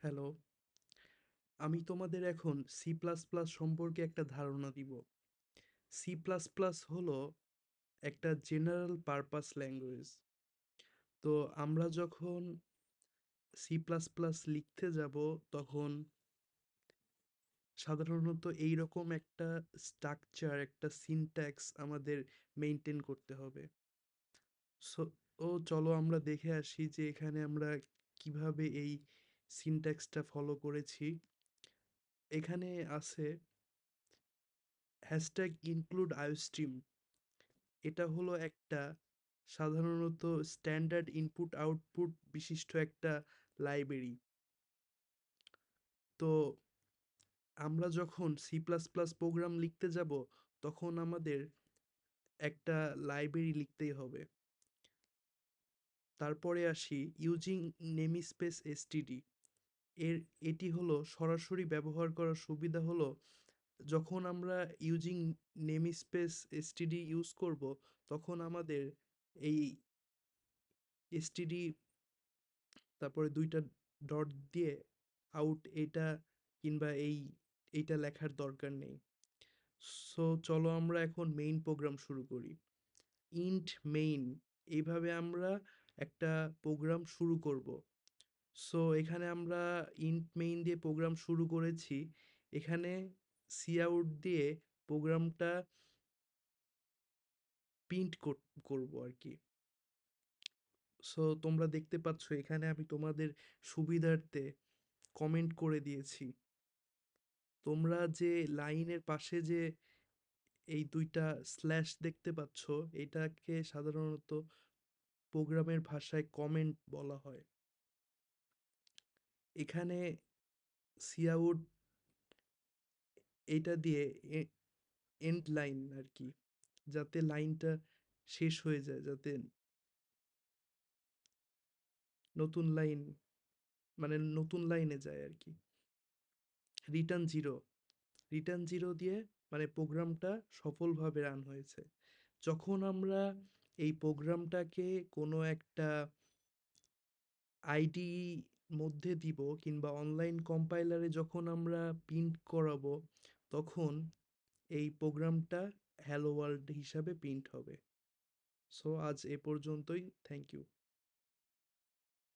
Hello, আমি তোমাদের এখন সি প্লাস প্লাস সম্পর্কে একটা ধারণা দিব। সি প্লাস প্লাস হলো একটা জেনারেল পারপাস ল্যাঙ্গুয়েজ। তো আমরা যখন সি প্লাস প্লাস লিখতে যাব, তখন সাধারণত এইরকম একটা স্ট্রাকচার, একটা সিনট্যাক্স আমাদের মেনটেন করতে হবে। সো চলো আমরা দেখে আসি যে এখানে আমরা কিভাবে এই সিনট্যাক্সটা ফলো করেছি। এখানে আছে হ্যাশট্যাগ ইনক্লুড আইওস্ট্রিম। এটা হলো একটা সাধারণত স্ট্যান্ডার্ড ইনপুট আউটপুট বিশিষ্ট একটা লাইব্রেরি। তো আমরা যখন সি প্লাস প্লাস প্রোগ্রাম লিখতে যাব, তখন আমাদের একটা লাইব্রেরি লিখতেই হবে। তারপরে আসি ইউজিং নেমিস্পেস এসটিডি। এর এটি হলো সরাসরি ব্যবহার করার সুবিধা হলো, যখন আমরা ইউজিং নেমিস্পেস এসটিডি ইউজ করব, তখন আমাদের এই এসটিডি তারপরে দুইটা ডট দিয়ে আউট এটা কিংবা এইটা লেখার দরকার নেই। সো চলো আমরা এখন মেইন প্রোগ্রাম শুরু করি। ইন্ট মেইন, এইভাবে আমরা একটা প্রোগ্রাম শুরু করব। সো এখানে আমরা ইন্ট মেইন দিয়ে প্রোগ্রাম শুরু করেছি। এখানে সি আউট দিয়ে প্রোগ্রামটা প্রিন্ট করব আর কি। সো তোমরা দেখতে পাচ্ছ এখানে আমি তোমাদের সুবিধার্থে কমেন্ট করে দিয়েছি। তোমরা যে লাইনের পাশে যে এই দুইটা স্ল্যাশ দেখতে পাচ্ছ, এটাকে সাধারণত প্রোগ্রামের ভাষায় কমেন্ট বলা হয়। এখানে সিআউট এটা দিয়ে এন্ড লাইন আর কি, যাতে লাইনটা শেষ হয়ে যায়, যাতে নতুন লাইন মানে নতুন লাইনে যায় আর কি। রিটার্ন জিরো, রিটার্ন জিরো দিয়ে মানে প্রোগ্রামটা সফলভাবে রান হয়েছে। যখন আমরা এই প্রোগ্রামটাকে কোনো একটা আইডি মধ্যে দিব কিংবা অনলাইন কম্পাইলারে যখন আমরা প্রিন্ট করাবো, তখন এই প্রোগ্রামটা হ্যালো ওয়ার্ল্ড হিসাবে প্রিন্ট হবে। সো আজ এ পর্যন্তই। Thank you.